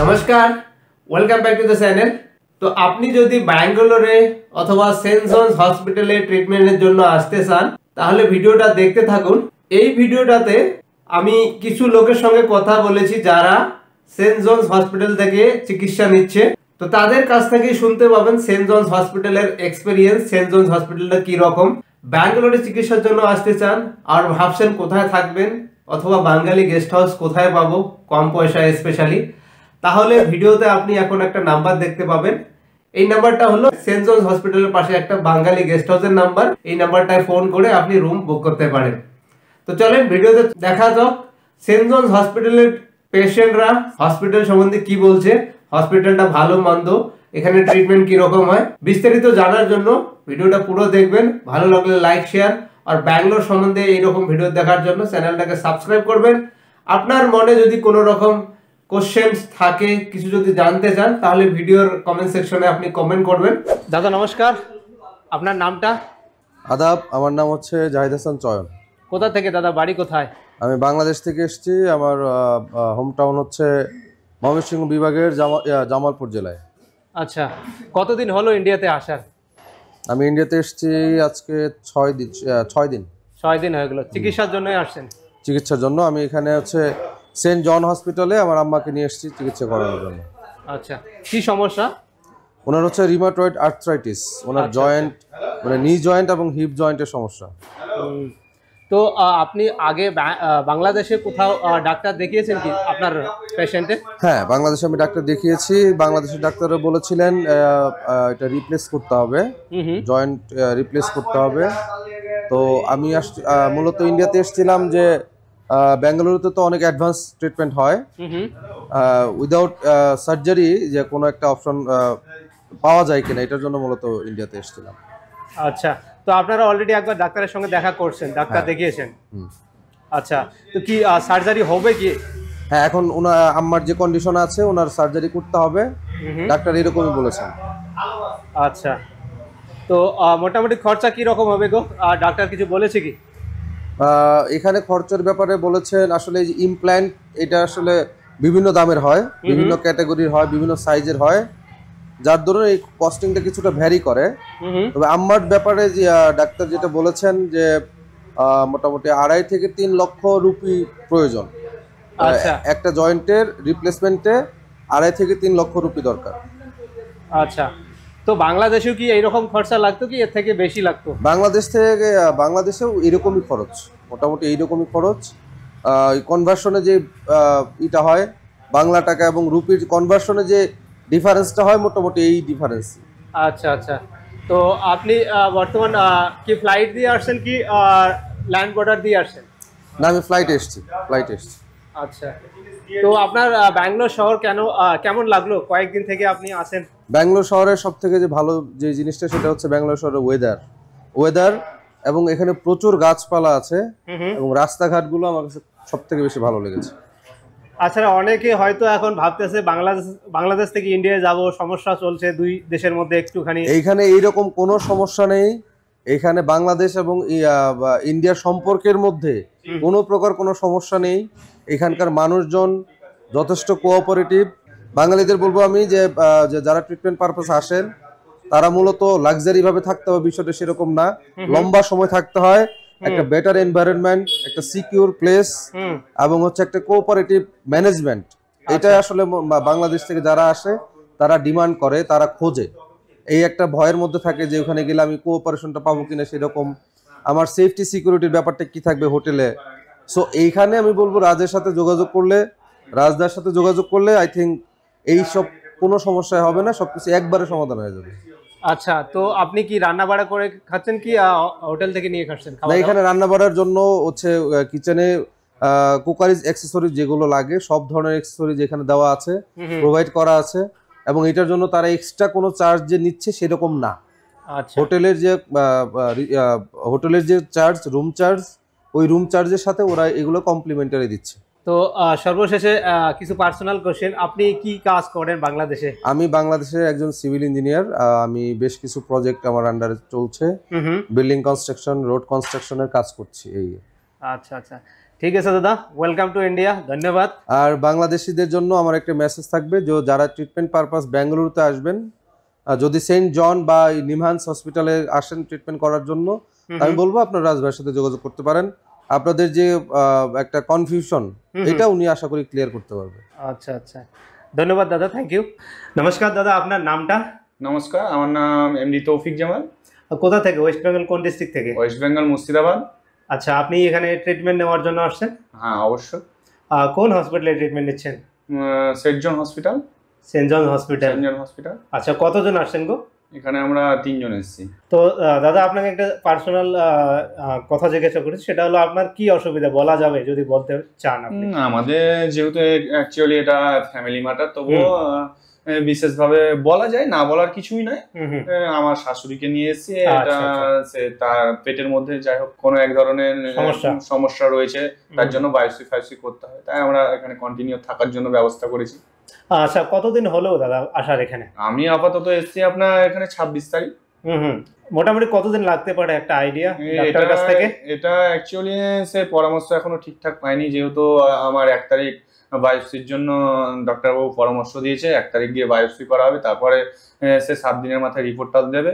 নমস্কার, welcome back to the channel. তো আপনি যদি ব্যাঙ্গালোরে অথবা সেন্ট জনস হসপিটালে ট্রিটমেন্টের জন্য আসতে চান তাহলে ভিডিওটা দেখতে থাকুন। এই ভিডিওটাতে আমি কিছু লোকের সঙ্গে কথা বলেছি যারা সেন্ট জনস হসপিটাল থেকে চিকিৎসা নিচ্ছে। তো তাদের কাছ থেকেই শুনতে পাবেন সেন্ট জনস হসপিটালের এক্সপেরিয়েন্স, সেন্ট জনস হসপিটালটা কি রকম। ব্যাঙ্গালোরে চিকিৎসার জন্য আসতে চান আর ভাবছেন কোথায় থাকবেন অথবা বাঙালি গেস্ট হাউস কোথায় পাবো কম পয়সায় স্পেশালি, তাহলে ভিডিওতে আপনি এখন একটা নাম্বার দেখতে পাবেন। এই নাম্বারটা হলো সেন্ট জনস হসপিটালের পাশে একটা বাঙালি গেস্ট হাউসের নাম্বার। এই নাম্বারটায় ফোন করে আপনি রুম বুক করতে পারেন। তো চলেন ভিডিওতে দেখা যাক সেন্ট জনস হসপিটালের পেশেন্টরা হসপিটাল সম্বন্ধে কি বলছে, হসপিটালটা ভালো মন্দ, এখানে ট্রিটমেন্ট কি রকম হয়। বিস্তারিত জানার জন্য ভিডিওটা পুরো দেখবেন। ভালো লাগলে লাইক, শেয়ার আর ব্যাঙ্গালোর সম্বন্ধে এইরকম ভিডিও দেখার জন্য চ্যানেলটাকে সাবস্ক্রাইব করবেন। আপনার মনে যদি কোনো রকম কোশ্চেন্স থাকে, কিছু যদি জানতে চান, তাহলে ভিডিওর কমেন্ট সেকশনে আপনি কমেন্ট করবেন। দাদা নমস্কার, আপনার নামটা? আদাব, আমার নাম হচ্ছে জাহিদ হাসান চয়ন। কোথা থেকে দাদা, বাড়ি কোথায়? আমি বাংলাদেশ থেকে এসেছি। আমার হোম টাউন হচ্ছে ময়মনসিংহ বিভাগের জামালপুর জেলায়। আচ্ছা, কতদিন হলো ইন্ডিয়াতে আসার? আমি ইন্ডিয়াতে এসেছি আজকে 6 দিন। 6 দিন হয়ে গেল। চিকিৎসার জন্যই আসছেন? চিকিৎসার জন্য আমি এখানে হচ্ছে সেন্ট জন হসপিটালে আমার আম্মাকে নিয়ে এসেছি চিকিৎসা করানোর জন্য। আচ্ছা, কি সমস্যা? ওনার হচ্ছে রিমাটয়েড আর্থ্রাইটিস। ওনার জয়েন্ট মানে নি জয়েন্ট এবং হিপ জয়েন্টের সমস্যা। তো আপনি আগে বাংলাদেশে কোথাও ডাক্তার দেখিয়েছেন কি আপনার পেশেন্টে? হ্যাঁ, বাংলাদেশে আমি ডাক্তার দেখিয়েছি। বাংলাদেশের ডাক্তাররা বলেছিলেন এটা রিপ্লেস করতে হবে, জয়েন্ট রিপ্লেস করতে হবে। তো আমি মূলত ইন্ডিয়াতে এসেছিলাম যে বেঙ্গালুরুতে তো অনেক অ্যাডভান্স ট্রিটমেন্ট হয়, উইদাউট সার্জারি যে কোনো একটা অপশন পাওয়া যায় কিনা এটার জন্য মূলত ইন্ডিয়াতে এসেছিলাম। আচ্ছা, তো আপনারা অলরেডি একবার ডাক্তারের সঙ্গে দেখা করছেন, ডাক্তার দেখিয়েছেন? আচ্ছা, তো কি সার্জারি হবে কি? হ্যাঁ, এখন ওনার আম্মার যে কন্ডিশন আছে ওনার সার্জারি করতে হবে, ডাক্তার এরকমই বলেছেন। আচ্ছা, তো মোটামুটি খরচা কি রকম হবে গো? ডাক্তার কিছু বলেছে কি? এখানে খরচের ব্যাপারে বলেছেন আসলে এই যে ইমপ্ল্যান্ট, এটা আসলে বিভিন্ন দামের হয়, বিভিন্ন ক্যাটাগরির হয়, বিভিন্ন সাইজের হয়, যার দরুন এই কস্টিংটা কিছুটা ভ্যারি করে। তবে আম্মার ব্যাপারে যে ডাক্তার যেটা বলেছেন যে মোটামুটি 2.5 থেকে 3 লক্ষ রুপি প্রয়োজন। একটা জয়েন্টের রিপ্লেসমেন্টে 2.5 থেকে 3 লক্ষ রুপি দরকার। আচ্ছা, তো বাংলাদেশেও কি এইরকম খরচা লাগতো কি এর থেকে বেশি লাগতো? বাংলাদেশেও এরকমই খরচ, মোটামুটি এইরকমই খরচ। কনভার্সনে যে এটা হয় বাংলা টাকা এবং রুপির কনভার্সনে যে ডিফারেন্সটা হয় মোটামুটি এই ডিফারেন্স। আচ্ছা আচ্ছা, তো আপনি বর্তমান কি ফ্লাইট দিয়ে আসছেন কি ল্যান্ড বর্ডার দিয়ে আসছেন? না, আমি ফ্লাইটে এসেছি। আচ্ছা, তো আপনার ব্যাঙ্গালোর শহর কেমন লাগলো কয়েকদিন থেকে আপনি আসেন? ব্যাঙ্গালোর শহরের সব থেকে যে ভালো যে জিনিসটা সেটা হচ্ছে ব্যাঙ্গালোর শহরের ওয়েদার এবং এখানে প্রচুর গাছপালা আছে এবং রাস্তাঘাটগুলো আমার কাছে সব থেকে বেশি ভালো লেগেছে। আচ্ছা, অনেকে হয়তো এখন ভাবতেছে বাংলাদেশ থেকে ইন্ডিয়া যাব, সমস্যা চলছে দুই দেশের মধ্যে একটুখানি। এইখানে এইরকম কোনো সমস্যা নেই। এখানে বাংলাদেশ এবং ইন্ডিয়ার সম্পর্কের মধ্যে কোনো প্রকার কোনো সমস্যা নেই। এখানকার মানুষজন যথেষ্ট কোঅপারেটিভ। বাঙালিদের বলবো আমি যে যারা ট্রিটমেন্ট পারপাসে আসেন তারা মূলত লাক্সারি ভাবে থাকতে হবে, বিষয়টা সেরকম না। লম্বা সময় থাকতে হয়, একটা বেটার এনভায়রনমেন্ট, একটা সিকিউর প্লেস এবং হচ্ছে একটা কোঅপারেটিভ ম্যানেজমেন্ট। এটা আসলে বাংলাদেশ থেকে যারা আসে তারা ডিমান্ড করে, তারা খোঁজে। এই একটা ভয়ের মধ্যে থাকে যে ওখানে গেলে আমি কোঅপারেশনটা পাবো কিনা, সেরকম আমার সেফটি সিকিউরিটির ব্যাপারটা কি থাকবে হোটেলে। সো এইখানে আমি বলবো রাজদার সাথে যোগাযোগ করলে আই থিঙ্ক এইসব কোনো সমস্যা হবে না, সবকিছু একবারে সমাধান হয়ে যাবে। আচ্ছা, তো আপনি কি রান্না বাড়া করে খাচ্ছেন কি হোটেল থেকে নিয়ে খাচ্ছেন? না, এখানে রান্না বাড়ার জন্য হচ্ছে কিচেনে কুকারিজ অ্যাক্সেসরিজ যেগুলো লাগে সব ধরনের অ্যাক্সেসরিজ এখানে দেওয়া আছে, প্রোভাইড করা আছে এবং এটার জন্য তারা এক্সট্রা কোনো চার্জ যে নিচ্ছে সেরকম না। আচ্ছা, হোটেলের যে চার্জ, রুম চার্জ, ওই রুম চার্জের সাথে ওরা এগুলো কমপ্লিমেন্টারি দিচ্ছে। তো সর্বশেষে কিছু পার্সোনাল কোশ্চেন, আপনি কি কাজ করেন বাংলাদেশে? আমি বাংলাদেশের একজন সিভিল ইঞ্জিনিয়ার। আমি বেশ কিছু প্রজেক্ট আমার আন্ডারে চলছে, বিল্ডিং কনস্ট্রাকশন, রোড কনস্ট্রাকশনের কাজ করছি। এই আচ্ছা আচ্ছা, ঠিক আছে দাদা, ওয়েলকাম টু ইন্ডিয়া, ধন্যবাদ। আর বাংলাদেশিদের জন্য আমার একটা মেসেজ থাকবে, যে যারা ট্রিটমেন্ট পারপাস বেঙ্গালুরুতে আসবেন, যদি সেন্ট জন বা নিমহান্স হসপিটালে আসেন ট্রিটমেন্ট করার জন্য, আমি বলবো আপনার রাজভাইয়ের সাথে যোগাযোগ করতে পারেন। আপনাদের যে একটা কনফিউশন, এটা উনি আশা করি ক্লিয়ার করতে পারবে। আচ্ছা আচ্ছা, ধন্যবাদ দাদা, থ্যাংক ইউ। নমস্কার দাদা, আপনার নামটা? নমস্কার, আমার নাম এমডি তৌফিক জামাল। কোথা থেকে? ওয়েস্ট বেঙ্গল কোন ডিস্ট্রিক্ট থেকে? ওয়েস্ট বেঙ্গল মুর্শিদাবাদ। আচ্ছা, আপনি এখানে ট্রিটমেন্ট নেওয়ার জন্য আসছেন? হ্যাঁ, অবশ্যই। কোন হসপিটালে ট্রিটমেন্ট নিচ্ছেন? সেন্ট জন হসপিটাল। সেন্ট জন হসপিটাল। সেন্ট জন হসপিটাল। আচ্ছা, কতজন আসছেন গো? এখানে আমরা 3 জন এসেছি। তো দাদা, আপনাকে একটা পার্সোনাল কথা জিজ্ঞাসা করেছি, সেটা হলো আপনার কি অসুবিধা বলা যাবে যদি বলতে চান আপনি? আমাদের যেহেতু অ্যাকচুয়ালি এটা ফ্যামিলি ম্যাটার, তবুও বিশেষভাবে বলা যায়, না বলার কিছুই নাই। আমার শাশুড়িকে নিয়ে এসেছি, এটা তার পেটের মধ্যে যাই হোক কোনো এক ধরনের সমস্যা রয়েছে, তার জন্য বায়োপসি করতে হয়, তাই আমরা এখানে কন্টিনিউ থাকার জন্য ব্যবস্থা করেছি। আচ্ছা, কতদিন হলো দাদা আসার এখানে? আমি আপাতত এসেছি আপনার এখানে 26 তারিখ। মোটামুটি কতদিন লাগতে পারে একটা আইডিয়া ডাক্তারের কাছ থেকে? এটা অ্যাকচুয়ালি সে পরামর্শ এখনো ঠিকঠাক পাইনি, যেহেতু আমার 1 তারিখ বায়োপসির জন্য ডক্টরবাবু পরামর্শ দিয়েছে, 1 তারিখ গিয়ে বায়োপসি করা হবে, তারপরে সে 7 দিনের মাথায় রিপোর্টটা দেবে।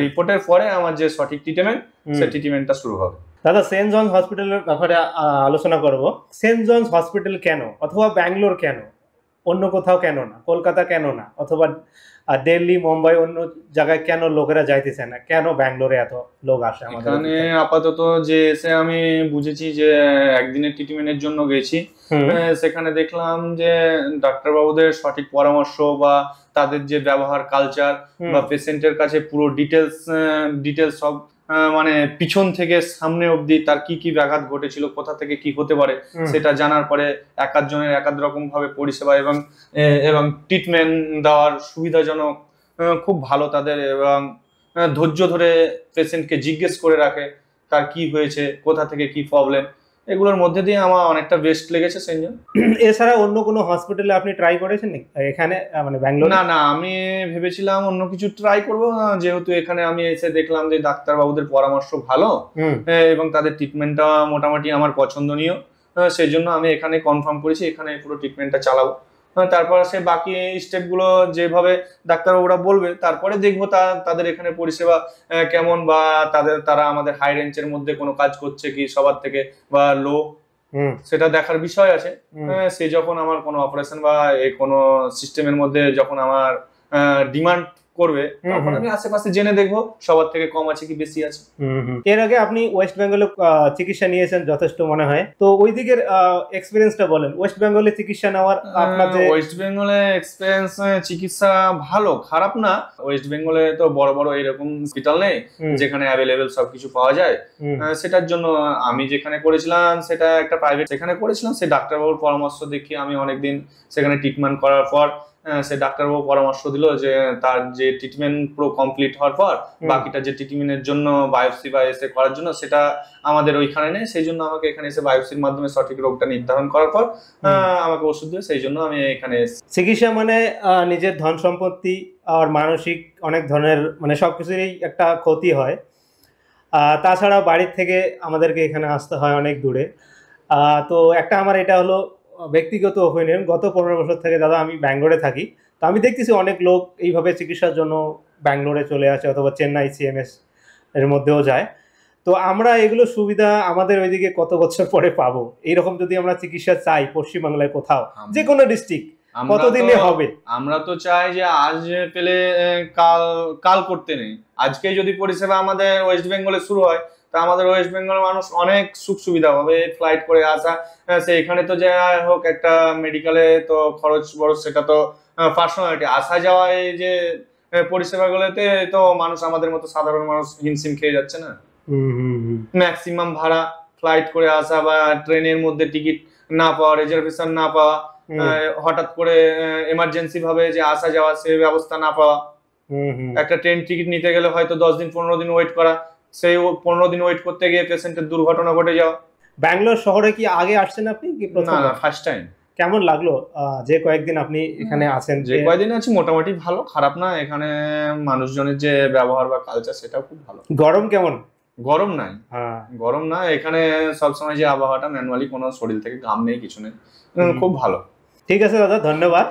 রিপোর্টের পরে আমার যে সঠিক ট্রিটমেন্ট, সে ট্রিটমেন্টটা শুরু হবে। দাদা, সেন্ট জনস হসপিটালের ব্যাপারে আলোচনা করব। সেন্ট জনস হসপিটাল কেন, অথবা ব্যাঙ্গালোর কেন, অন্য কোথাও কেন না, কলকাতা কেন না, অথবা দিল্লি, মুম্বাই, অন্য জায়গায় কেন লোকেরা যাইতেছে না, কেন ব্যাঙ্গালোরে এত লোক আসে? এখানে আপাতত যে এসে আমি বুঝেছি যে একদিনের ট্রিটমেন্টের জন্য গেছি, সেখানে দেখলাম যে ডাক্তারবাবুদের সঠিক পরামর্শ বা তাদের যে ব্যবহার কালচার বা পেশেন্টের কাছে পুরো ডিটেলস সব, মানে পিছন থেকে সামনে অবধি তার কি কি ব্যাঘাত ঘটেছিল, কোথা থেকে কি হতে পারে, সেটা জানার পরে এক একজনের এক এক রকম ভাবে পরিষেবা এবং ট্রিটমেন্ট দেওয়ার সুবিধাজনক, খুব ভালো তাদের, এবং ধৈর্য ধরে পেশেন্টকে জিজ্ঞেস করে রাখে তার কি হয়েছে, কোথা থেকে কি প্রবলেম, এগুলোর মধ্যে দিয়ে আমার অনেকটা বেস্ট লেগেছে সেন্ট জন। এছাড়া অন্য কোনো হসপিটালে আপনি ট্রাই করেছেন এখানে, মানে ব্যাঙ্গালোর? না, আমি ভেবেছিলাম অন্য কিছু ট্রাই করব, যেহেতু এখানে আমি এসে দেখলাম যে ডাক্তারবাবুদের পরামর্শ ভালো এবং তাদের ট্রিটমেন্টটা মোটামুটি আমার পছন্দনীয়, সেই জন্য আমি এখানে কনফার্ম করেছি এখানে পুরো ট্রিটমেন্টটা চালাবো। তারপর সে বাকি স্টেপগুলো যেভাবে ডাক্তারবাবুরা বলবে, তারপরে দেখবো তাদের এখানে পরিষেবা কেমন, বা তারা আমাদের হাই রেঞ্জের মধ্যে কোনো কাজ করছে কি সবার থেকে, বা লো, সেটা দেখার বিষয় আছে। সে যখন আমার কোনো অপারেশন বা কোনো সিস্টেমের মধ্যে যখন আমার ডিমান্ড করবে, তখন আমি আশেপাশে জেনে দেখবো সবার থেকে কম আছে কি বেশি আছে। এর আগে আপনি ওয়েস্ট বেঙ্গলে চিকিৎসা নিয়েছেন যথেষ্ট মনে হয়, তো ওই দিকের এক্সপেরিয়েন্সটা বলেন। ওয়েস্ট বেঙ্গলে চিকিৎসা নেওয়ার আপনার যে ওয়েস্ট বেঙ্গলে এক্সপেরিয়েন্স, চিকিৎসা ভালো, খারাপ না। ওয়েস্ট বেঙ্গলে তো বড় বড় এরকম হসপিটাল নেই যেখানে অ্যাভেলেবেল সবকিছু পাওয়া যায়। সেটার জন্য আমি যেখানে করেছিলাম সেটা একটা প্রাইভেট, সেখানে করেছিলাম। সেই ডাক্তারবাবুর পরামর্শ দেখে আমি অনেকদিন সেখানে ট্রিটমেন্ট করার পর সে ডাক্তারবাবু পরামর্শ দিল যে তার যে ট্রিটমেন্ট পুরো কমপ্লিট হওয়ার পর বাকিটা যে ট্রিটমেন্টের জন্য বায়োপসি বা এসে করার জন্য, সেটা আমাদের ওইখানে নেই। সেই জন্য আমাকে এখানে এসে বায়োপসির মাধ্যমে সঠিক রোগটা নির্ধারণ করার পর আমাকে ওষুধ দিয়ে, সেই জন্য আমি এখানে এসেছি। চিকিৎসা মানে নিজের ধন সম্পত্তি আর মানসিক অনেক ধরনের, মানে সবকিছুরই একটা ক্ষতি হয়। তাছাড়া বাড়ির থেকে আমাদেরকে এখানে আসতে হয় অনেক দূরে। তো একটা আমার এটা হলো ব্যক্তিগত ওপিনিয়ন, গত 15 বছর থেকে দাদা আমি ব্যাঙ্গালোরে থাকি, তো আমি দেখতেছি অনেক লোক এইভাবে চিকিৎসার জন্য ব্যাঙ্গালোরে চলে আসে, অথবা চেন্নাই সিএমএস এর মধ্যেও যায়। তো আমরা এগুলো সুবিধা আমাদের ওইদিকে কত বছর পরে পাবো? এইরকম যদি আমরা চিকিৎসা চাই পশ্চিমবাংলায় কোথাও, যে কোনো ডিস্ট্রিক্ট, কতদিনে হবে? আমরা তো চাই যে আজ পেলে কাল করতে নেই। আজকে যদি পরিষেবা আমাদের ওয়েস্ট বেঙ্গলে শুরু হয়, তা আমাদের ওয়েস্ট বেঙ্গলের মানুষ অনেক সুখ সুবিধা পাবে। ফ্লাইট করে আসা, সে এখানে তো যাই হোক একটা মেডিকেলে তো খরচ বড়, সেটা তো পার্সোনালিটি, আসা যাওয়া এই যে পরিষেবাগুলোতে তো মানুষ আমাদের মতো সাধারণ মানুষ হিমশিম খেয়ে যাচ্ছে না। ম্যাক্সিমাম ভাড়া, ফ্লাইট করে আসা বা ট্রেনের মধ্যে টিকিট না পাওয়া, রিজার্ভেশন না পাওয়া, হঠাৎ করে এমার্জেন্সি ভাবে যে আসা যাওয়া সে ব্যবস্থা না পাওয়া, একটা ট্রেন টিকিট নিতে গেলে হয়তো 10 দিন 15 দিন ওয়েট করা, সেই 15 দিন ওয়েট করতে গিয়ে পেশেন্টের দুর্ঘটনা ঘটে যাওয়া। ব্যাঙ্গালোর শহরে কি আগে আসছেন আপনি কি প্রথম? না, ফার্স্ট টাইম। কেমন লাগলো যে কয়েকদিন আপনি এখানে আছেন? যে কয়েকদিন আছি মোটামুটি ভালো, খারাপ না। এখানে মানুষজনের যে ব্যবহার বা কালচার, সেটাও খুব ভালো। গরম কেমন? গরম নাই, হ্যাঁ গরম না এখানে সবসময় যে আবহাওয়াটা ম্যানুয়ালি কোনো শরীর থেকে ঘাম নেই কিছু নেই, খুব ভালো। ঠিক আছে দাদা, ধন্যবাদ।